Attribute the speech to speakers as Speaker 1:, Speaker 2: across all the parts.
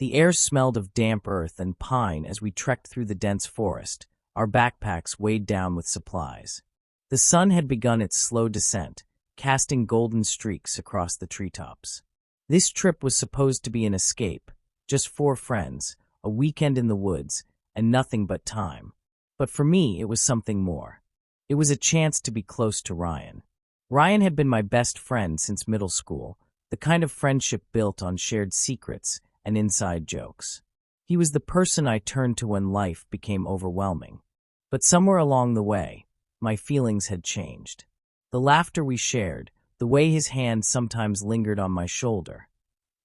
Speaker 1: The air smelled of damp earth and pine as we trekked through the dense forest, our backpacks weighed down with supplies. The sun had begun its slow descent, casting golden streaks across the treetops. This trip was supposed to be an escape, just 4 friends, a weekend in the woods, and nothing but time. But for me, it was something more. It was a chance to be close to Ryan. Ryan had been my best friend since middle school, the kind of friendship built on shared secrets and inside jokes. He was the person I turned to when life became overwhelming. But somewhere along the way, my feelings had changed. The laughter we shared, the way his hand sometimes lingered on my shoulder.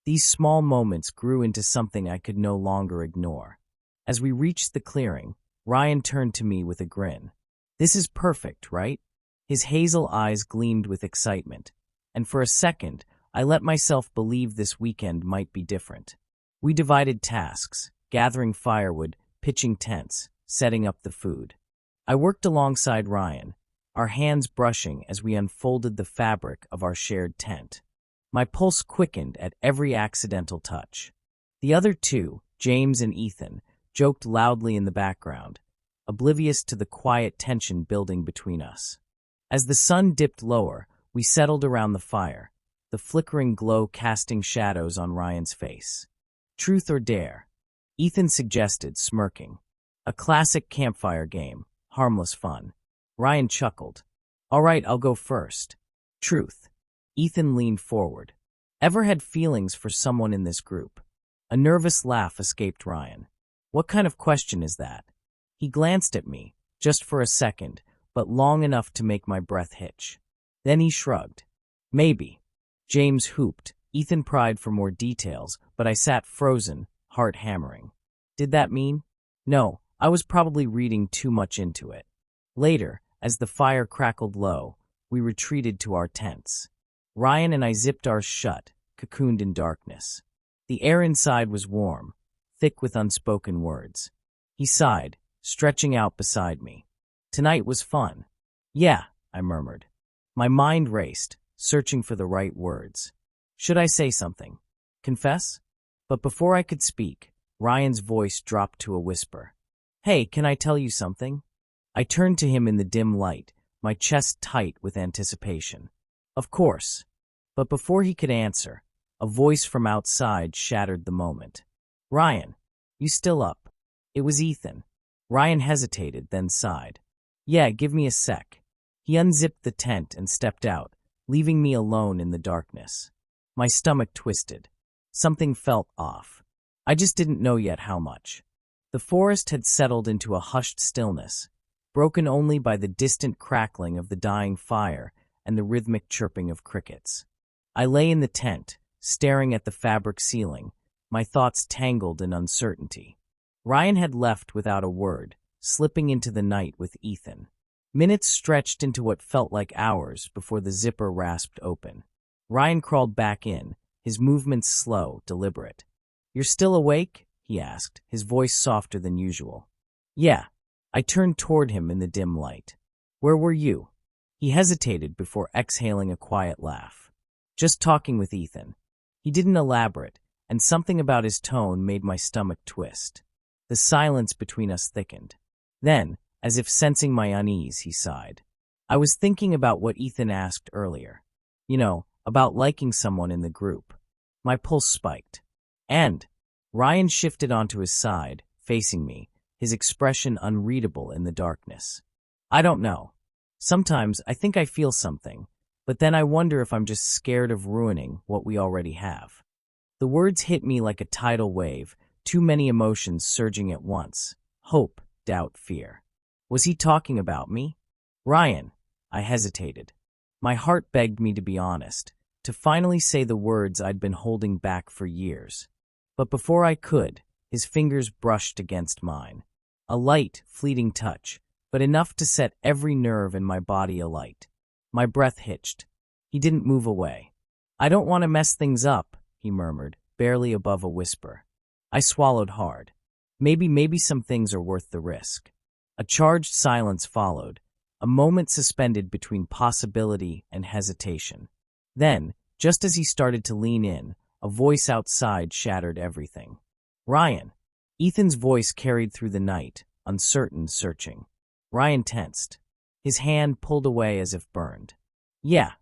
Speaker 1: These small moments grew into something I could no longer ignore. As we reached the clearing, Ryan turned to me with a grin. "This is perfect, right?" His hazel eyes gleamed with excitement, and for a second, I let myself believe this weekend might be different. We divided tasks, gathering firewood, pitching tents, setting up the food. I worked alongside Ryan, our hands brushing as we unfolded the fabric of our shared tent. My pulse quickened at every accidental touch. The other 2, James and Ethan, joked loudly in the background, oblivious to the quiet tension building between us. As the sun dipped lower, we settled around the fire, the flickering glow casting shadows on Ryan's face. "Truth or dare?" Ethan suggested, smirking. "A classic campfire game, harmless fun." Ryan chuckled. "All right, I'll go first." "Truth." Ethan leaned forward. "Ever had feelings for someone in this group?" A nervous laugh escaped Ryan. "What kind of question is that?" He glanced at me, just for a second, but long enough to make my breath hitch. Then he shrugged. "Maybe." James hooped. Ethan pried for more details, but I sat frozen, heart hammering. Did that mean? No, I was probably reading too much into it. Later, as the fire crackled low, we retreated to our tents. Ryan and I zipped ours shut, cocooned in darkness. The air inside was warm, thick with unspoken words. He sighed, stretching out beside me. "Tonight was fun." "Yeah," I murmured. My mind raced, searching for the right words. Should I say something? Confess? But before I could speak, Ryan's voice dropped to a whisper. "Hey, can I tell you something?" I turned to him in the dim light, my chest tight with anticipation. "Of course." But before he could answer, a voice from outside shattered the moment. "Ryan, you still up?" It was Ethan. Ryan hesitated, then sighed. "Yeah, give me a sec." He unzipped the tent and stepped out, leaving me alone in the darkness. My stomach twisted. Something felt off. I just didn't know yet how much. The forest had settled into a hushed stillness, broken only by the distant crackling of the dying fire and the rhythmic chirping of crickets. I lay in the tent, staring at the fabric ceiling, my thoughts tangled in uncertainty. Ryan had left without a word, slipping into the night with Ethan. Minutes stretched into what felt like hours before the zipper rasped open. Ryan crawled back in, his movements slow, deliberate. "You're still awake?" he asked, his voice softer than usual. "Yeah." I turned toward him in the dim light. "Where were you?" He hesitated before exhaling a quiet laugh. "Just talking with Ethan." He didn't elaborate, and something about his tone made my stomach twist. The silence between us thickened. Then, as if sensing my unease, he sighed. "I was thinking about what Ethan asked earlier. You know, about liking someone in the group." My pulse spiked. "And?" Ryan shifted onto his side, facing me, his expression unreadable in the darkness. "I don't know. Sometimes I think I feel something, but then I wonder if I'm just scared of ruining what we already have." The words hit me like a tidal wave, too many emotions surging at once. Hope, doubt, fear. Was he talking about me? "Ryan," I hesitated. My heart begged me to be honest, to finally say the words I'd been holding back for years. But before I could, his fingers brushed against mine. A light, fleeting touch, but enough to set every nerve in my body alight. My breath hitched. He didn't move away. "I don't want to mess things up," he murmured, barely above a whisper. I swallowed hard. Maybe some things are worth the risk. A charged silence followed, a moment suspended between possibility and hesitation. Then, just as he started to lean in, a voice outside shattered everything. Ryan. Ethan's voice carried through the night, uncertain, searching. Ryan tensed. His hand pulled away as if burned. Yeah.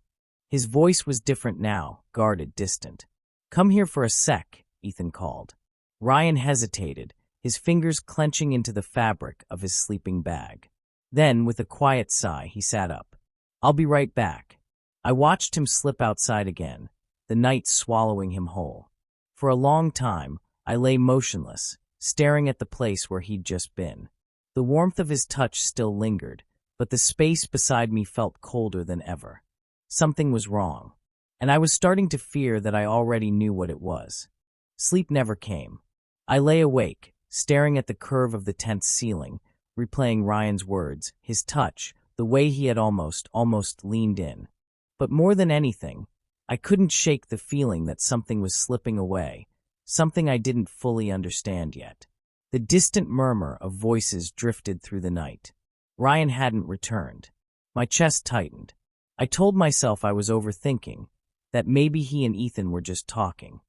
Speaker 1: His voice was different now, guarded, distant. Come here for a sec, Ethan called. Ryan hesitated, his fingers clenching into the fabric of his sleeping bag. Then, with a quiet sigh, he sat up. I'll be right back. I watched him slip outside again, the night swallowing him whole. For a long time, I lay motionless, staring at the place where he'd just been. The warmth of his touch still lingered, but the space beside me felt colder than ever. Something was wrong, and I was starting to fear that I already knew what it was. Sleep never came. I lay awake, staring at the curve of the tent's ceiling, replaying Ryan's words, his touch, the way he had almost leaned in. But more than anything, I couldn't shake the feeling that something was slipping away, something I didn't fully understand yet. The distant murmur of voices drifted through the night. Ryan hadn't returned. My chest tightened. I told myself I was overthinking, that maybe he and Ethan were just talking.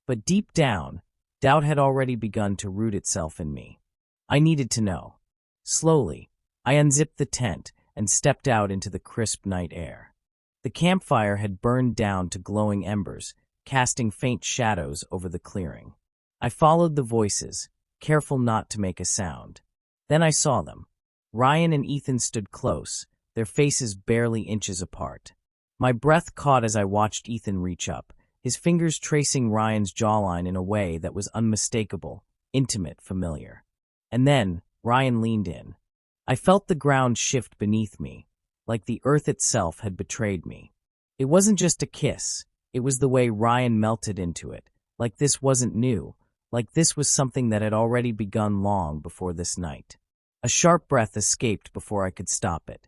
Speaker 1: But deep down, doubt had already begun to root itself in me. I needed to know. Slowly, I unzipped the tent and stepped out into the crisp night air. The campfire had burned down to glowing embers, casting faint shadows over the clearing. I followed the voices, careful not to make a sound. Then I saw them. Ryan and Ethan stood close, their faces barely inches apart. My breath caught as I watched Ethan reach up, his fingers tracing Ryan's jawline in a way that was unmistakable, intimate, familiar. And then, Ryan leaned in. I felt the ground shift beneath me, like the earth itself had betrayed me. It wasn't just a kiss, it was the way Ryan melted into it, like this wasn't new, like this was something that had already begun long before this night. A sharp breath escaped before I could stop it.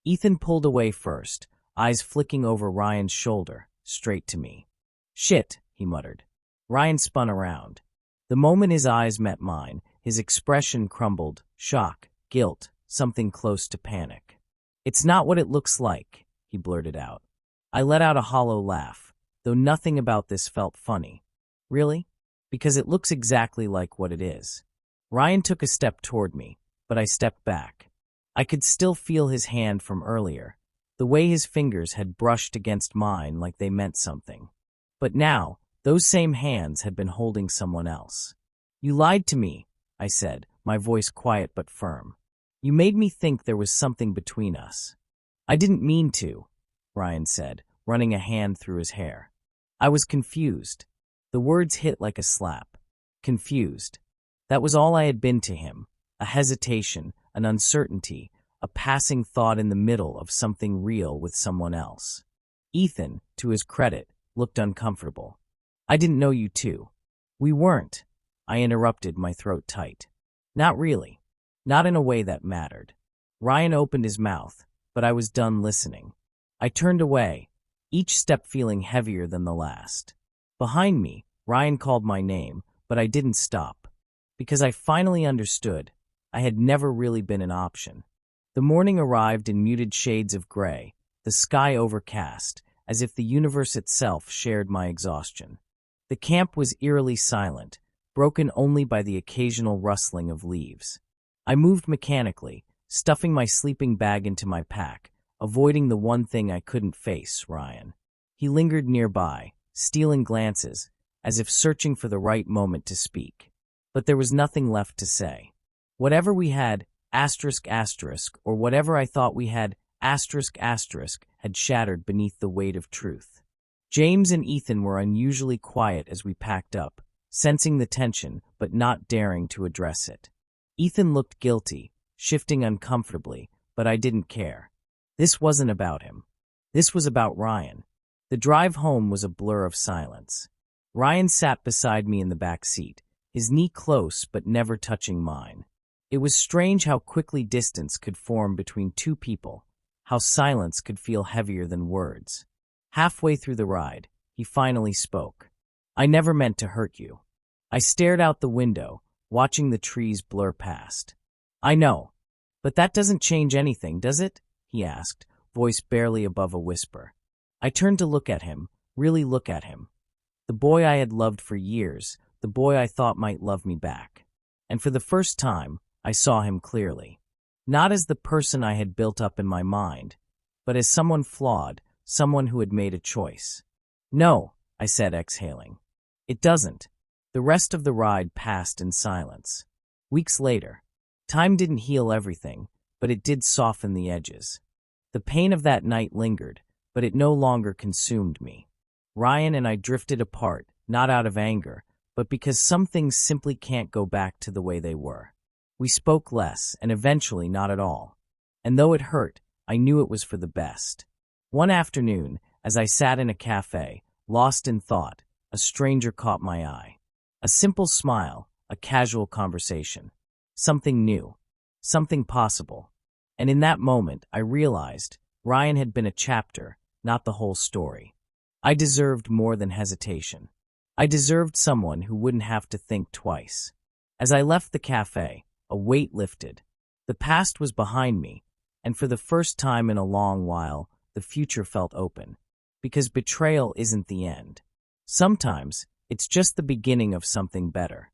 Speaker 1: Ethan pulled away first, eyes flicking over Ryan's shoulder, straight to me. Shit, he muttered. Ryan spun around. The moment his eyes met mine, his expression crumbled, shock, guilt, something close to panic. It's not what it looks like, he blurted out. I let out a hollow laugh, though nothing about this felt funny. Really? Because it looks exactly like what it is. Ryan took a step toward me, but I stepped back. I could still feel his hand from earlier, the way his fingers had brushed against mine like they meant something. But now, those same hands had been holding someone else. You lied to me, I said, my voice quiet but firm. You made me think there was something between us. I didn't mean to, Ryan said, running a hand through his hair. I was confused. The words hit like a slap. Confused. That was all I had been to him, a hesitation, an uncertainty, a passing thought in the middle of something real with someone else. Ethan, to his credit, looked uncomfortable. I didn't know you too. We weren't. I interrupted, my throat tight. Not really. Not in a way that mattered. Ryan opened his mouth, but I was done listening. I turned away, each step feeling heavier than the last. Behind me, Ryan called my name, but I didn't stop. Because I finally understood, I had never really been an option. The morning arrived in muted shades of gray, the sky overcast, as if the universe itself shared my exhaustion. The camp was eerily silent, broken only by the occasional rustling of leaves. I moved mechanically, stuffing my sleeping bag into my pack, avoiding the one thing I couldn't face, Ryan. He lingered nearby, stealing glances, as if searching for the right moment to speak. But there was nothing left to say. Whatever we had, or whatever I thought we had, had shattered beneath the weight of truth. James and Ethan were unusually quiet as we packed up, sensing the tension but not daring to address it. Ethan looked guilty, shifting uncomfortably, but I didn't care. This wasn't about him. This was about Ryan. The drive home was a blur of silence. Ryan sat beside me in the back seat, his knee close but never touching mine. It was strange how quickly distance could form between two people, how silence could feel heavier than words. Halfway through the ride, he finally spoke. I never meant to hurt you. I stared out the window, watching the trees blur past. I know. But that doesn't change anything, does it? He asked, voice barely above a whisper. I turned to look at him, really look at him. The boy I had loved for years, the boy I thought might love me back. And for the first time, I saw him clearly. Not as the person I had built up in my mind, but as someone flawed, someone who had made a choice. "No," I said, exhaling. "It doesn't." The rest of the ride passed in silence. Weeks later, time didn't heal everything, but it did soften the edges. The pain of that night lingered, but it no longer consumed me. Ryan and I drifted apart, not out of anger, but because some things simply can't go back to the way they were. We spoke less, and eventually not at all. And though it hurt, I knew it was for the best. One afternoon, as I sat in a cafe, lost in thought, a stranger caught my eye. A simple smile, a casual conversation. Something new. Something possible. And in that moment, I realized Ryan had been a chapter, not the whole story. I deserved more than hesitation. I deserved someone who wouldn't have to think twice. As I left the cafe, a weight lifted. The past was behind me, and for the first time in a long while, the future felt open. Because betrayal isn't the end. Sometimes, it's just the beginning of something better.